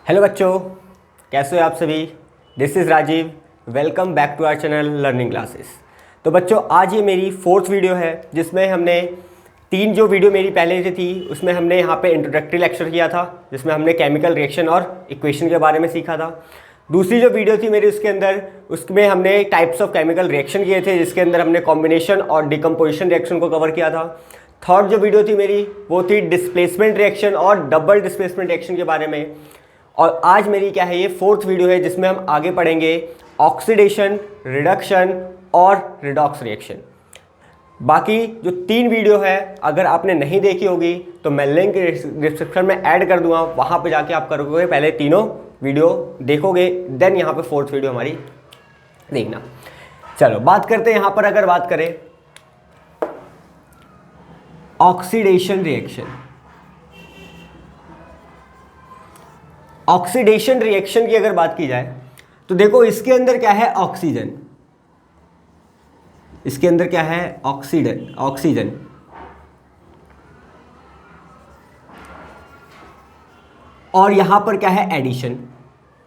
Hello बच्चों, कैसे हो आप सभी। This is Rajiv. Welcome back to our channel learning classes. तो बच्चों, आज ये मेरी फोर्थ वीडियो है जिसमें हमने तीन जो वीडियो मेरी पहले से थी उसमें हमने यहाँ पे इंट्रोडक्टरी लेक्चर किया था जिसमें हमने केमिकल रिएक्शन और इक्वेशन के बारे में सीखा था। दूसरी जो वीडियो थी मेरी उसमें हमने टाइप्स ऑफ केमिकल रिएक्शन किए थे जिसके अंदर हमने कॉम्बिनेशन और डिकम्पोजिशन रिएक्शन को कवर किया था। थर्ड जो वीडियो थी मेरी वो थी डिस्प्लेसमेंट रिएक्शन और डबल डिस्प्लेसमेंट रिएक्शन के बारे में। और आज मेरी क्या है, ये फोर्थ वीडियो है जिसमें हम आगे पढ़ेंगे ऑक्सीडेशन, रिडक्शन और रिडॉक्स रिएक्शन। बाकी जो तीन वीडियो है अगर आपने नहीं देखी होगी तो मैं लिंक डिस्क्रिप्शन में ऐड कर दूंगा, वहां पे जाके आप करोगे, पहले तीनों वीडियो देखोगे, देन यहाँ पे फोर्थ वीडियो हमारी देखना। चलो बात करते हैं यहाँ पर, अगर बात करें ऑक्सीडेशन रिएक्शन। ऑक्सीडेशन रिएक्शन की अगर बात की जाए तो देखो इसके अंदर क्या है, ऑक्सीजन। इसके अंदर क्या है, ऑक्सीजन। और यहां पर क्या है, एडिशन।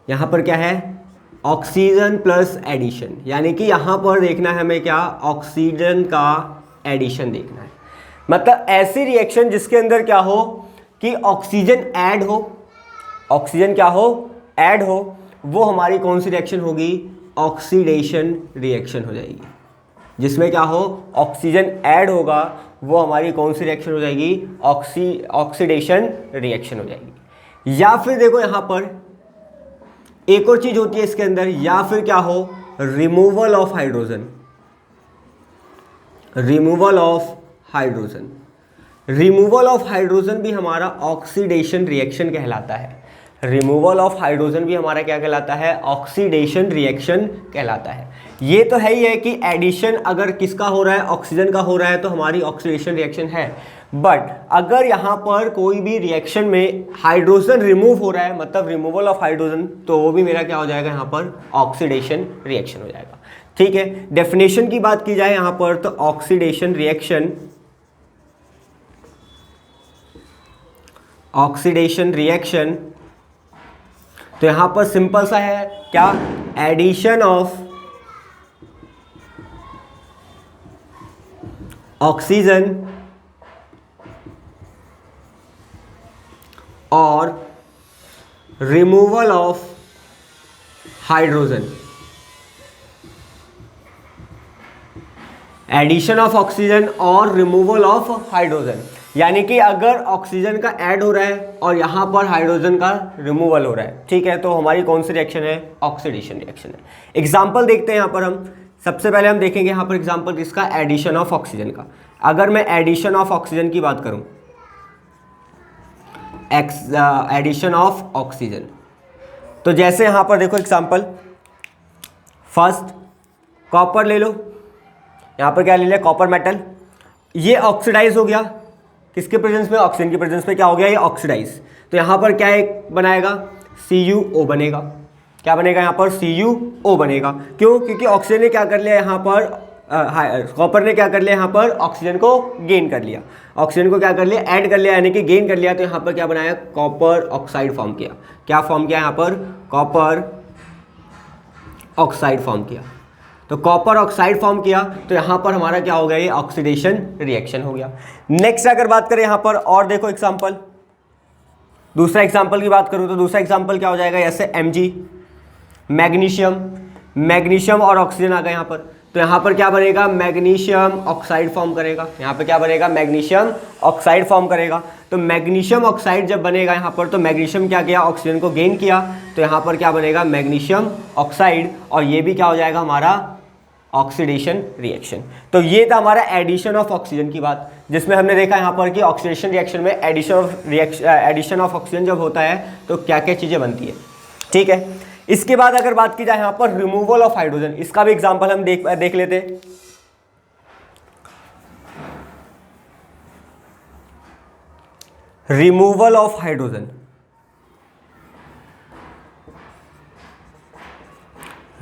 यहां पर क्या है, ऑक्सीजन प्लस एडिशन, यानी कि यहां पर देखना है हमें क्या, ऑक्सीजन का एडिशन देखना है। मतलब ऐसी रिएक्शन जिसके अंदर क्या हो कि ऑक्सीजन ऐड हो, ऑक्सीजन क्या हो, ऐड हो, वो हमारी कौन सी रिएक्शन होगी, ऑक्सीडेशन रिएक्शन हो जाएगी। जिसमें क्या हो, ऑक्सीजन ऐड होगा, वो हमारी कौन सी रिएक्शन हो जाएगी, ऑक्सीडेशन रिएक्शन हो जाएगी। या फिर देखो यहां पर एक और चीज होती है इसके अंदर, या फिर क्या हो, removal of hydrogen. Removal of hydrogen, removal of hydrogen भी हमारा ऑक्सीडेशन रिएक्शन कहलाता है। रिमूवल ऑफ हाइड्रोजन भी हमारा क्या कहलाता है, ऑक्सीडेशन रिएक्शन कहलाता है। ये तो है ही है कि एडिशन अगर किसका हो रहा है, ऑक्सीजन का हो रहा है, तो हमारी ऑक्सीडेशन रिएक्शन है। बट अगर यहाँ पर कोई भी रिएक्शन में हाइड्रोजन रिमूव हो रहा है, मतलब रिमूवल ऑफ हाइड्रोजन, तो वो भी मेरा क्या हो जाएगा, यहाँ पर ऑक्सीडेशन रिएक्शन हो जाएगा। ठीक है, डेफिनेशन की बात की जाए यहाँ पर तो ऑक्सीडेशन रिएक्शन, ऑक्सीडेशन रिएक्शन तो यहां पर सिंपल सा है क्या, एडिशन ऑफ ऑक्सीजन और removal of hydrogen. Addition of oxygen और रिमूवल ऑफ हाइड्रोजन, यानी कि अगर ऑक्सीजन का ऐड हो रहा है और यहाँ पर हाइड्रोजन का रिमूवल हो रहा है, ठीक है, तो हमारी कौन सी रिएक्शन है, ऑक्सीडेशन रिएक्शन है। एग्जांपल देखते हैं यहाँ पर हम। सबसे पहले हम देखेंगे यहाँ पर एग्जांपल किसका, एडिशन ऑफ ऑक्सीजन का। अगर मैं एडिशन ऑफ ऑक्सीजन की बात करूँ, एडिशन ऑफ ऑक्सीजन, तो जैसे यहाँ पर देखो एग्जांपल, फर्स्ट कॉपर ले लो, यहाँ पर क्या ले लिया, कॉपर मेटल, ये ऑक्सीडाइज हो गया, किसके प्रेजेंस में, ऑक्सीजन के प्रेजेंस में क्या हो गया, ये ऑक्सीडाइज। तो यहाँ पर क्या एक बनाएगा, CuO बनेगा। क्या बनेगा यहाँ पर, CuO बनेगा। क्यों, क्योंकि ऑक्सीजन ने क्या कर लिया यहाँ पर, कॉपर ने क्या कर लिया यहाँ पर, ऑक्सीजन को गेन कर लिया, ऑक्सीजन को क्या कर लिया, ऐड कर लिया, यानी कि गेन कर लिया। तो यहाँ पर क्या बनाया, कॉपर ऑक्साइड फॉर्म किया। क्या फॉर्म किया यहाँ पर, कॉपर ऑक्साइड फॉर्म किया। तो कॉपर ऑक्साइड फॉर्म किया, तो यहां पर हमारा क्या हो गया, ये ऑक्सीडेशन रिएक्शन हो गया। नेक्स्ट अगर बात करें यहां पर, और देखो एग्जांपल, दूसरा एग्जांपल की बात करूं तो दूसरा एग्जांपल क्या हो जाएगा, जैसे Mg, मैग्नीशियम, मैग्नीशियम और ऑक्सीजन आ गया यहां पर, तो यहां पर क्या बनेगा, मैग्नीशियम ऑक्साइड फॉर्म करेगा। यहां पर क्या बनेगा, मैग्नीशियम ऑक्साइड फॉर्म करेगा। तो मैग्नीशियम ऑक्साइड जब बनेगा यहां पर, तो मैग्नीशियम क्या किया, ऑक्सीजन को गेन किया, तो यहां पर क्या बनेगा, मैग्नीशियम ऑक्साइड, और ये भी क्या हो जाएगा हमारा ऑक्सीडेशन रिएक्शन। तो ये था हमारा एडिशन ऑफ ऑक्सीजन की बात, जिसमें हमने देखा यहाँ पर कि ऑक्सीडेशन रिएक्शन में एडिशन ऑफ ऑक्सीजन जब होता है तो क्या क्या चीज़ें बनती है। ठीक है, इसके बाद अगर बात की जाए यहाँ पर रिमूवल ऑफ हाइड्रोजन, इसका भी एग्जांपल हम देख लेते हैं। Removal of hydrogen,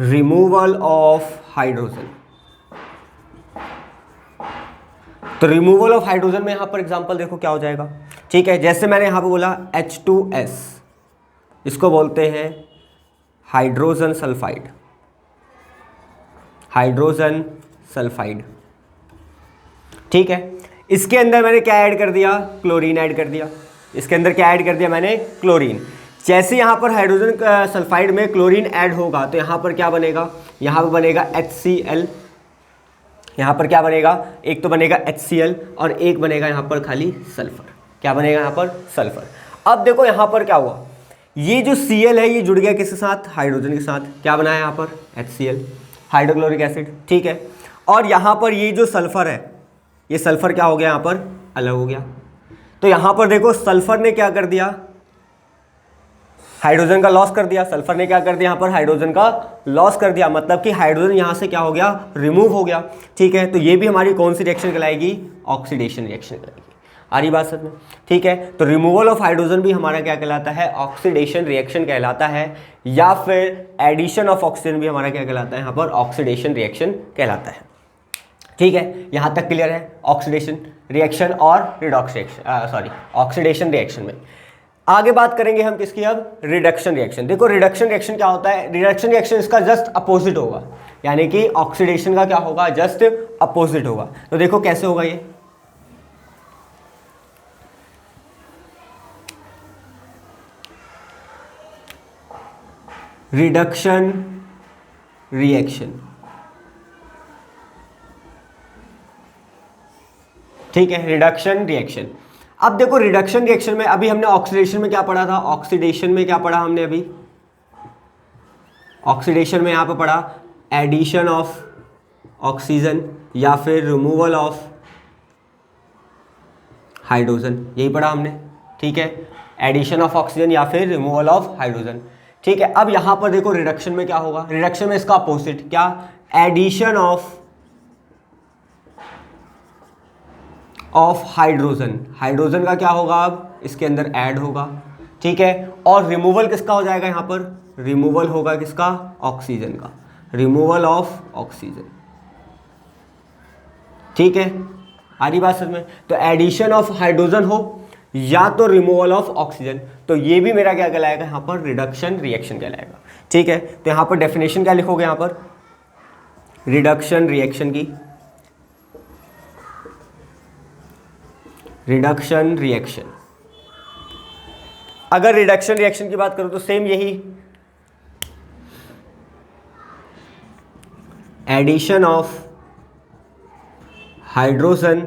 removal of hydrogen, तो रिमूवल ऑफ हाइड्रोजन में यहां पर एग्जांपल देखो क्या हो जाएगा। ठीक है, जैसे मैंने यहां पे बोला H2S, इसको बोलते हैं हाइड्रोजन सल्फाइड, हाइड्रोजन सल्फाइड। ठीक है, इसके अंदर मैंने क्या ऐड कर दिया, क्लोरीन ऐड कर दिया। इसके अंदर क्या ऐड कर दिया मैंने, क्लोरीन। जैसे यहाँ पर हाइड्रोजन सल्फाइड में क्लोरीन ऐड होगा तो यहाँ पर क्या बनेगा, यहाँ पर बनेगा HCl। यहाँ पर क्या बनेगा, एक तो बनेगा HCl और एक बनेगा यहाँ पर खाली सल्फर। क्या बनेगा यहाँ पर, सल्फर। अब देखो यहाँ पर क्या हुआ, ये जो Cl है ये जुड़ गया किसके साथ, हाइड्रोजन के साथ। क्या बना है यहाँ पर, HCl, हाइड्रोक्लोरिक एसिड। ठीक है, और यहाँ पर ये जो सल्फर है, ये सल्फर क्या हो गया, यहाँ पर अलग हो गया। तो यहाँ पर देखो सल्फर ने क्या कर दिया, हाइड्रोजन का लॉस कर दिया। सल्फर ने क्या कर दिया, यहाँ पर हाइड्रोजन का लॉस कर दिया, मतलब कि हाइड्रोजन यहाँ से क्या हो गया, रिमूव हो गया। ठीक है, तो ये भी हमारी कौन सी रिएक्शन कहलाएगी, ऑक्सीडेशन रिएक्शन कहलाएगी। आ रही बात समझ में। ठीक है, तो रिमूवल ऑफ हाइड्रोजन भी हमारा क्या कहलाता है, ऑक्सीडेशन रिएक्शन कहलाता है, या फिर एडिशन ऑफ ऑक्सीजन भी हमारा क्या कहलाता है, यहाँ पर ऑक्सीडेशन रिएक्शन कहलाता है। ठीक है, यहाँ तक क्लियर है ऑक्सीडेशन रिएक्शन और redox reaction, sorry oxidation reaction में। आगे बात करेंगे हम किसकी, अब रिडक्शन रिएक्शन। देखो रिडक्शन रिएक्शन क्या होता है, रिडक्शन रिएक्शन इसका जस्ट अपोजिट होगा, यानी कि ऑक्सीडेशन का क्या होगा, जस्ट अपोजिट होगा। तो देखो कैसे होगा ये, रिडक्शन रिएक्शन। ठीक है, रिडक्शन रिएक्शन। अब देखो रिडक्शन रिएक्शन में अभी हमने ऑक्सीडेशन में क्या पढ़ा था, ऑक्सीडेशन में क्या पढ़ा हमने अभी, ऑक्सीडेशन में यहां पे पढ़ा एडिशन ऑफ ऑक्सीजन या फिर रिमूवल ऑफ हाइड्रोजन, यही पढ़ा हमने। ठीक है, एडिशन ऑफ ऑक्सीजन या फिर रिमूवल ऑफ हाइड्रोजन। ठीक है, अब यहां पर देखो रिडक्शन में क्या होगा, रिडक्शन में इसका अपोजिट क्या, एडिशन ऑफ हाइड्रोजन। हाइड्रोजन का क्या होगा, अब इसके अंदर ऐड होगा। ठीक है, और रिमूवल किसका हो जाएगा, यहाँ पर रिमूवल होगा किसका, ऑक्सीजन का, रिमूवल ऑफ ऑक्सीजन। ठीक है, आ रही बात समझ में। तो एडिशन ऑफ हाइड्रोजन हो या तो रिमूवल ऑफ ऑक्सीजन, तो ये भी मेरा क्या कहलाएगा, यहाँ पर रिडक्शन रिएक्शन कहलाएगा। ठीक है, तो यहाँ पर डेफिनेशन क्या लिखोगे, यहाँ पर रिडक्शन रिएक्शन की, रिडक्शन रिएक्शन। अगर रिडक्शन रिएक्शन की बात करूं तो सेम यही, एडिशन ऑफ हाइड्रोजन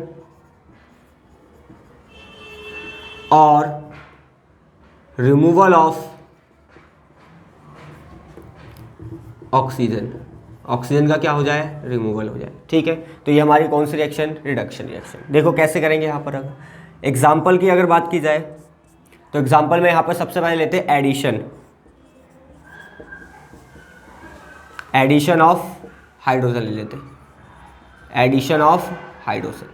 और रिमूवल ऑफ ऑक्सीजन। ऑक्सीजन का क्या हो जाए, रिमूवल हो जाए। ठीक है, तो ये हमारी कौन सी रिएक्शन, रिडक्शन रिएक्शन। देखो कैसे करेंगे यहाँ पर, अगर एग्जाम्पल की अगर बात की जाए तो एग्जाम्पल में यहाँ पर सबसे पहले लेते हैं एडिशन, एडिशन ऑफ हाइड्रोजन ले लेते हैं, एडिशन ऑफ हाइड्रोजन।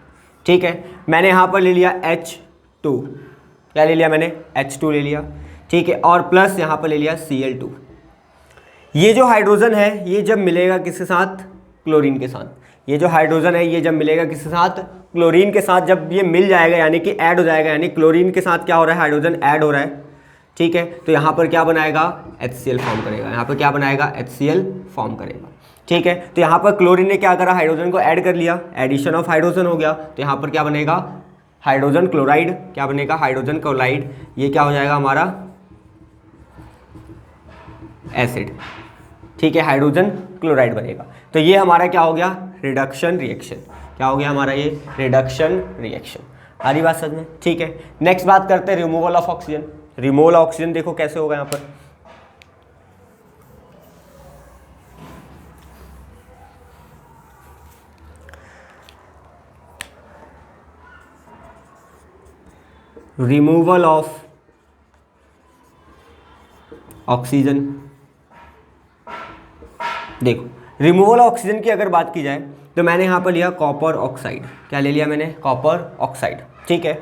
ठीक है, मैंने यहाँ पर ले लिया H2, क्या ले लिया मैंने, H2 ले लिया। ठीक है, और प्लस यहाँ पर ले लिया Cl2। ये जो हाइड्रोजन है ये जब मिलेगा किसके साथ, क्लोरीन के साथ। ये जो हाइड्रोजन है ये जब मिलेगा किसके साथ, क्लोरीन के साथ। जब ये मिल जाएगा यानी कि ऐड हो जाएगा, यानी क्लोरीन के साथ क्या हो रहा है, हाइड्रोजन ऐड हो रहा है। ठीक है, तो यहाँ पर क्या बनाएगा, HCl फॉर्म करेगा। यहाँ पर क्या बनाएगा, HCl फॉर्म करेगा। ठीक है, तो यहाँ पर क्लोरीन ने क्या करा, हाइड्रोजन को ऐड कर लिया, एडिशन ऑफ हाइड्रोजन हो गया। तो यहाँ पर क्या बनेगा, हाइड्रोजन क्लोराइड। क्या बनेगा, हाइड्रोजन क्लोराइड। ये क्या हो जाएगा हमारा, एसिड। ठीक है, हाइड्रोजन क्लोराइड बनेगा। तो ये हमारा क्या हो गया, रिडक्शन रिएक्शन। क्या हो गया हमारा, ये रिडक्शन रिएक्शन। आ रही बात समझ में। ठीक है, नेक्स्ट बात करते हैं removal of oxygen. Removal of oxygen देखो कैसे होगा यहाँ पर, रिमूवल ऑफ ऑक्सीजन। देखो रिमूवल ऑक्सीजन की अगर बात की जाए तो मैंने यहाँ पर लिया कॉपर ऑक्साइड। क्या ले लिया मैंने, कॉपर ऑक्साइड। ठीक है,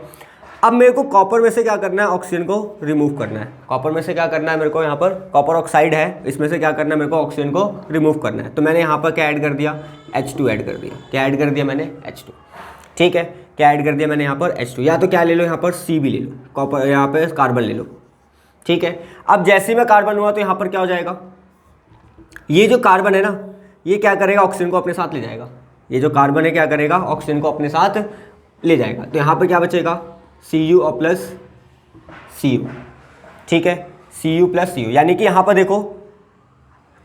अब मेरे को कॉपर में से क्या करना है, ऑक्सीजन को रिमूव करना है। कॉपर में से क्या करना है मेरे को, यहाँ पर कॉपर ऑक्साइड है, इसमें से क्या करना है मेरे को, ऑक्सीजन को रिमूव करना है। तो मैंने यहाँ पर क्या ऐड कर दिया, H2 ऐड कर दिया। क्या ऐड कर दिया मैंने, H2। ठीक है, क्या ऐड कर दिया मैंने यहाँ पर, H2। या तो क्या ले लो यहाँ पर, C भी ले लो, कॉपर यहाँ पे कार्बन ले लो। ठीक है। अब जैसे ही मैं कार्बन हुआ तो यहाँ पर क्या हो जाएगा, ये जो कार्बन है ना ये क्या करेगा, ऑक्सीजन को अपने साथ ले जाएगा। ये जो कार्बन है क्या करेगा, ऑक्सीजन को अपने साथ ले जाएगा। तो यहाँ पर क्या बचेगा, Cu और प्लस Cu, ठीक है, Cu प्लस Cu, यानी कि यहाँ पर देखो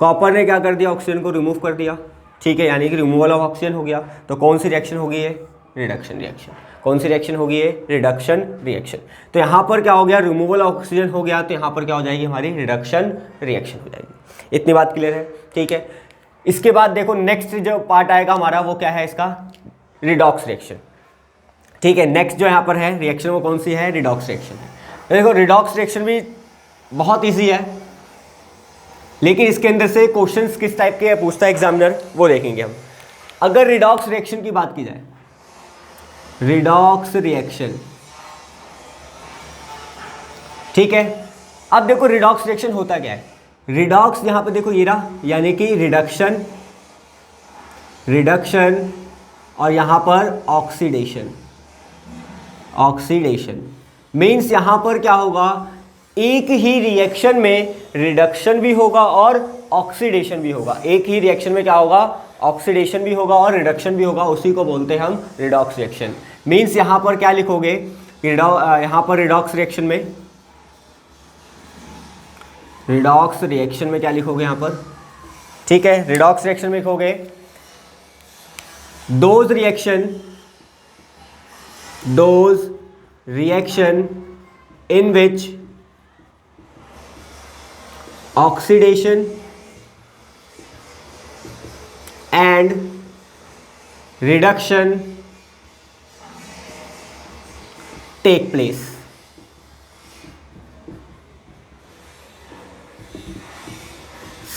कॉपर ने क्या कर दिया, ऑक्सीजन को रिमूव कर दिया, ठीक है, यानी कि रिमूवल ऑफ ऑक्सीजन हो गया। तो कौन सी रिएक्शन होगी ये, रिडक्शन रिएक्शन। कौन सी रिएक्शन होगी ये, रिडक्शन रिएक्शन। तो यहाँ पर क्या हो गया, रिमूवल ऑफ ऑक्सीजन हो गया, तो यहाँ पर क्या हो जाएगी हमारी रिडक्शन रिएक्शन हो जाएगी। इतनी बात क्लियर है, ठीक है। इसके बाद देखो नेक्स्ट जो पार्ट आएगा हमारा वो क्या है, इसका रिडॉक्स रिएक्शन, ठीक है। नेक्स्ट जो यहाँ पर है रिएक्शन वो कौन सी है, रिडॉक्स रिएक्शन है। तो देखो रिडॉक्स रिएक्शन भी बहुत ईजी है, लेकिन इसके अंदर से क्वेश्चंस किस टाइप के पूछता है एग्जामिनर वो देखेंगे हम। अगर रिडॉक्स रिएक्शन की बात की जाए, रिडॉक्स रिएक्शन, ठीक है। अब देखो रिडॉक्स रिएक्शन होता क्या है, रिडॉक्स यहां पे देखो ये रहा, यानी कि रिडक्शन, रिडक्शन और यहां पर ऑक्सीडेशन। ऑक्सीडेशन मीन्स यहां पर क्या होगा, एक ही रिएक्शन में रिडक्शन भी होगा और ऑक्सीडेशन भी होगा। एक ही रिएक्शन में क्या होगा, ऑक्सीडेशन भी होगा और रिडक्शन भी होगा, उसी को बोलते हैं हम रिडॉक्स रिएक्शन। मीन्स यहाँ पर क्या लिखोगे, यहाँ पर रिडॉक्स रिएक्शन में, रिडॉक्स रिएक्शन में क्या लिखोगे यहाँ पर, ठीक है, रिडॉक्स रिएक्शन में लिखोगे those reaction in which oxidation and reduction take place।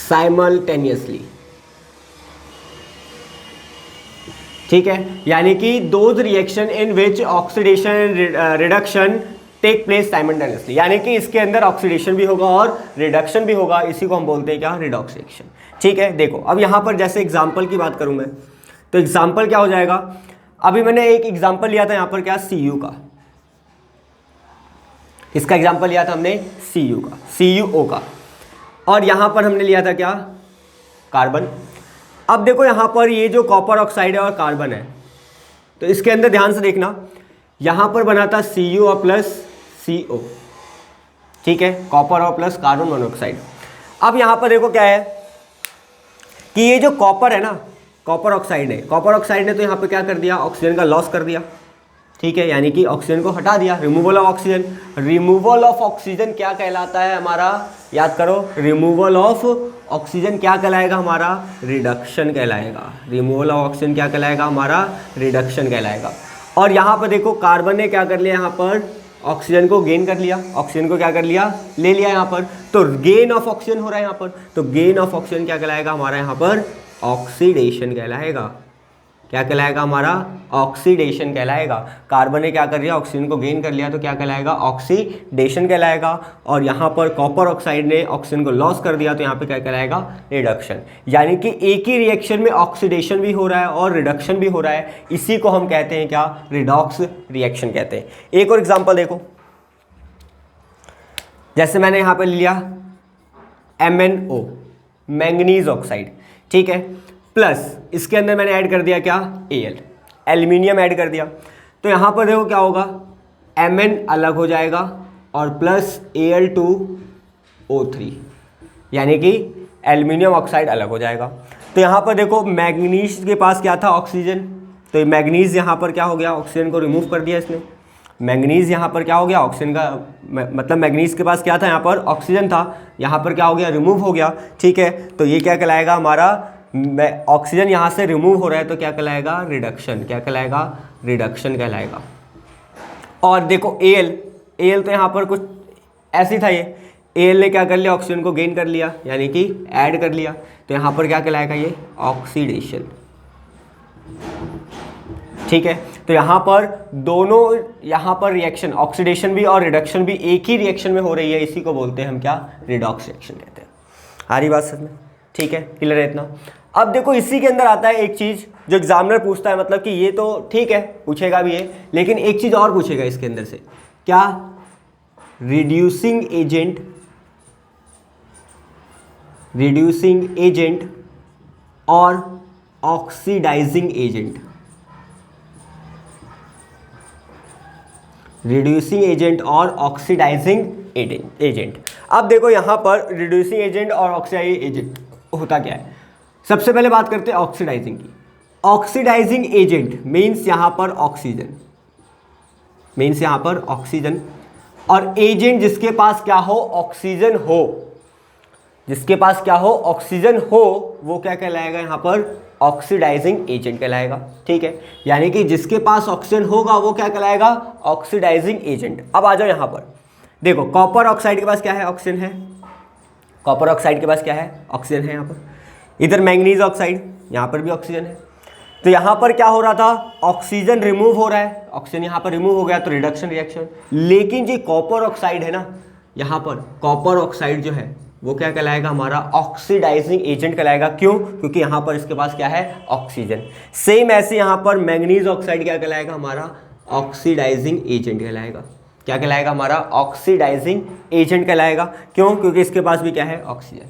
simultaneously, ठीक है, यानी कि those reaction in which oxidation and reduction take place simultaneously, यानी कि इसके अंदर ऑक्सीडेशन भी होगा और रिडक्शन भी होगा, इसी को हम बोलते हैं क्या, रिडॉक्स रिएक्शन, ठीक है। देखो अब यहाँ पर जैसे एग्जांपल की बात करूँ मैं, तो एग्जांपल क्या हो जाएगा, अभी मैंने एक एग्जांपल लिया था यहाँ पर क्या, Cu का, इसका एग्जांपल लिया था हमने Cu का, CuO का, और यहाँ पर हमने लिया था क्या, कार्बन। अब देखो यहाँ पर ये जो कॉपर ऑक्साइड है और कार्बन है, तो इसके अंदर ध्यान से देखना, यहाँ पर बना था Cu और प्लस CO, ठीक है, कॉपर और प्लस कार्बन मोनोऑक्साइड। अब यहाँ पर देखो क्या है कि ये जो कॉपर है ना, कॉपर ऑक्साइड है, कॉपर ऑक्साइड ने तो यहाँ पे क्या कर दिया, ऑक्सीजन का लॉस कर दिया, ठीक है, यानी कि ऑक्सीजन को हटा दिया, removal of oxygen. Removal of oxygen क्या कहलाता है हमारा, याद करो, रिमूवल ऑफ ऑक्सीजन क्या कहलाएगा हमारा, रिडक्शन कहलाएगा। रिमूवल ऑफ ऑक्सीजन क्या कहलाएगा हमारा, रिडक्शन कहलाएगा। और यहाँ पर देखो कार्बन ने क्या कर लिया, यहाँ पर ऑक्सीजन को गेन कर लिया, ऑक्सीजन को क्या कर लिया, ले लिया यहाँ पर, तो गेन ऑफ ऑक्सीजन हो रहा है यहाँ पर, तो गेन ऑफ ऑक्सीजन क्या कहलाएगा हमारा यहाँ पर, ऑक्सीडेशन कहलाएगा। क्या कहलाएगा हमारा, ऑक्सीडेशन कहलाएगा। कार्बन ने क्या कर लिया, ऑक्सीजन को गेन कर लिया, तो क्या कहलाएगा, ऑक्सीडेशन कहलाएगा। और यहाँ पर कॉपर ऑक्साइड ने ऑक्सीजन को लॉस कर दिया, तो यहाँ पे क्या कहलाएगा, रिडक्शन। यानी कि एक ही रिएक्शन में ऑक्सीडेशन भी हो रहा है और रिडक्शन भी हो रहा है, इसी को हम कहते हैं क्या, रिडॉक्स रिएक्शन कहते हैं। एक और एग्जाम्पल देखो, जैसे मैंने यहाँ पे लिया MnO, मैंगनीज ऑक्साइड, ठीक है, प्लस इसके अंदर मैंने ऐड कर दिया क्या, Al, एल्यूमिनियम ऐड कर दिया, तो यहाँ पर देखो क्या होगा, Mn अलग हो जाएगा और प्लस Al2O3, यानी कि एल्यूमिनियम ऑक्साइड अलग हो जाएगा। तो यहाँ पर देखो मैग्नीज के पास क्या था, ऑक्सीजन, तो मैग्नीज यहाँ पर क्या हो गया, ऑक्सीजन को रिमूव कर दिया इसने। मैग्नीज यहाँ पर क्या हो गया, ऑक्सीजन का मतलब मैग्नीज के पास क्या था, यहाँ पर ऑक्सीजन था, यहाँ पर क्या हो गया, रिमूव हो गया, ठीक है। तो ये क्या कहलाएगा हमारा, ऑक्सीजन यहाँ से रिमूव हो रहा है, तो क्या कहलाएगा, रिडक्शन। क्या कहलाएगा, रिडक्शन कहलाएगा। और देखो Al तो यहाँ पर कुछ ऐसी था, ये Al ने क्या कर लिया, ऑक्सीजन को गेन कर लिया, यानी कि ऐड कर लिया, तो यहाँ पर क्या कहलाएगा, ये ऑक्सीडेशन, ठीक है। तो यहाँ पर दोनों, यहाँ पर रिएक्शन ऑक्सीडेशन भी और रिडक्शन भी एक ही रिएक्शन में हो रही है, इसी को बोलते हैं हम क्या, रिडॉक्स रिएक्शन कहते हैं। आ रही बात समझ में, ठीक है, क्लियर है इतना। अब देखो इसी के अंदर आता है एक चीज़ जो एग्जामिनर पूछता है, मतलब कि ये तो ठीक है पूछेगा भी है, लेकिन एक चीज़ और पूछेगा इसके अंदर से, क्या, रिड्यूसिंग एजेंट रिड्यूसिंग एजेंट और ऑक्सीडाइजिंग एजेंट। रिड्यूसिंग एजेंट और ऑक्सीडाइजिंग एजेंट। अब देखो यहाँ पर रिड्यूसिंग एजेंट और ऑक्सीडाइजिंग एजेंट होता क्या है। सबसे पहले बात करते हैं ऑक्सीडाइजिंग की। ऑक्सीडाइजिंग एजेंट मीन्स यहाँ पर ऑक्सीजन, मीन्स यहाँ पर ऑक्सीजन, और एजेंट जिसके पास क्या हो, ऑक्सीजन हो, जिसके पास क्या हो, ऑक्सीजन हो, वो क्या कहलाएगा यहाँ पर, ऑक्सीडाइजिंग एजेंट कहलाएगा। ठीक है, यानी कि जिसके पास ऑक्सीजन होगा वो क्या कहलाएगा, ऑक्सीडाइजिंग एजेंट। अब आ जाओ यहाँ पर, देखो कॉपर ऑक्साइड के पास क्या है, ऑक्सीजन है। कॉपर ऑक्साइड के पास क्या है, ऑक्सीजन है यहाँ पर। इधर मैंगनीज ऑक्साइड, यहाँ पर भी ऑक्सीजन है। तो यहाँ पर क्या हो रहा था, ऑक्सीजन रिमूव हो रहा है, ऑक्सीजन यहाँ पर रिमूव हो गया तो रिडक्शन रिएक्शन। लेकिन जो कॉपर ऑक्साइड है ना, यहाँ पर कॉपर ऑक्साइड जो है वो क्या कहलाएगा, हमारा ऑक्सीडाइजिंग एजेंट कहलाएगा। क्यों, क्योंकि यहाँ पर इसके पास क्या है, ऑक्सीजन। सेम ऐसे यहाँ पर मैंगनीज ऑक्साइड क्या कहलाएगा, हमारा ऑक्सीडाइजिंग एजेंट कहलाएगा। क्या कहलाएगा, हमारा ऑक्सीडाइजिंग एजेंट कहलाएगा। क्यों, क्योंकि इसके पास भी क्या है, ऑक्सीजन।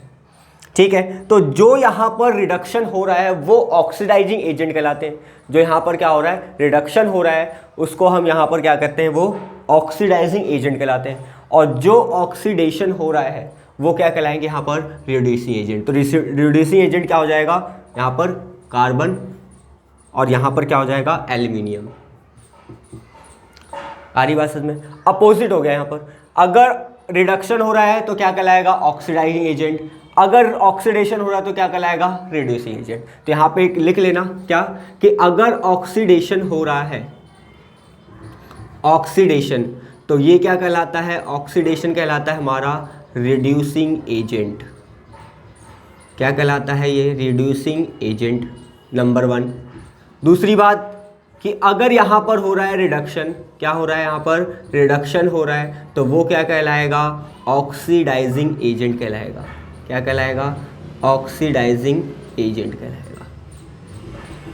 ठीक है, तो जो यहाँ पर रिडक्शन हो रहा है वो ऑक्सीडाइजिंग एजेंट कहलाते हैं। जो यहाँ पर क्या हो रहा है, रिडक्शन हो रहा है, उसको हम यहाँ पर क्या करते हैं, वो ऑक्सीडाइजिंग एजेंट कहलाते हैं। और जो ऑक्सीडेशन हो रहा है वो क्या कहलाएंगे, यहाँ पर रिड्यूसिंग एजेंट। तो रिड्यूसिंग एजेंट क्या हो जाएगा, यहाँ पर कार्बन, और यहाँ पर क्या हो जाएगा, एल्यूमिनियम। आ रही बात समझ में। अपोजिट हो गया यहाँ पर, अगर रिडक्शन हो रहा है तो क्या कहलाएगा, ऑक्सीडाइजिंग एजेंट। अगर ऑक्सीडेशन हो रहा है तो क्या कहलाएगा, रिड्यूसिंग एजेंट। तो यहाँ पे एक लिख लेना क्या, कि अगर ऑक्सीडेशन हो रहा है, ऑक्सीडेशन, तो ये क्या कहलाता है, ऑक्सीडेशन कहलाता है हमारा रिड्यूसिंग एजेंट। क्या कहलाता है ये, रिड्यूसिंग एजेंट, नंबर 1। दूसरी बात कि अगर यहाँ पर हो रहा है रिडक्शन, क्या हो रहा है, यहाँ पर रिडक्शन हो रहा है, तो वो क्या कहलाएगा, ऑक्सीडाइजिंग एजेंट कहलाएगा। क्या कहलाएगा, ऑक्सीडाइजिंग एजेंट कहलाएगा।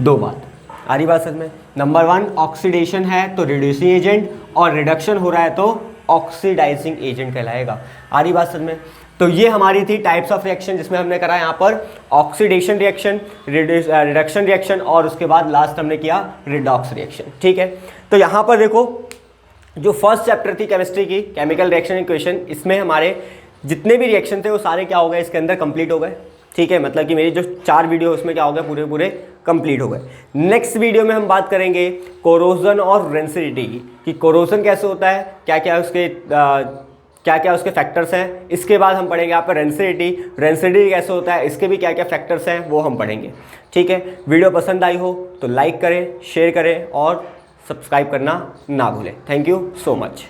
दो बात आ रही बात समझ में। नंबर 1 ऑक्सीडेशन है तो रिड्यूसिंग एजेंट, और रिडक्शन हो रहा है तो ऑक्सीडाइजिंग एजेंट कहलाएगा। आ रही बात समझ में। तो ये हमारी थी टाइप्स ऑफ रिएक्शन, जिसमें हमने करा यहाँ पर ऑक्सीडेशन रिएक्शन, रिडक्शन रिएक्शन, और उसके बाद लास्ट हमने किया रिडॉक्स रिएक्शन। ठीक है, तो यहाँ पर देखो जो फर्स्ट चैप्टर थी केमिस्ट्री की, केमिकल रिएक्शन इक्वेशन, इसमें हमारे जितने भी रिएक्शन थे वो सारे क्या हो गए, इसके अंदर कंप्लीट हो गए। ठीक है, मतलब कि मेरी जो 4 वीडियो उसमें क्या हो गए, पूरे पूरे कंप्लीट हो गए। नेक्स्ट वीडियो में हम बात करेंगे कोरोजन और रेंसिडिटी की, कि कोरोजन कैसे होता है, क्या क्या उसके फैक्टर्स हैं। इसके बाद हम पढ़ेंगे यहाँ पर रेंसिडिटी कैसे होता है, इसके भी क्या क्या फैक्टर्स हैं वो हम पढ़ेंगे। ठीक है, वीडियो पसंद आई हो तो लाइक करें, शेयर करें और सब्सक्राइब करना ना भूलें। Thank you so much.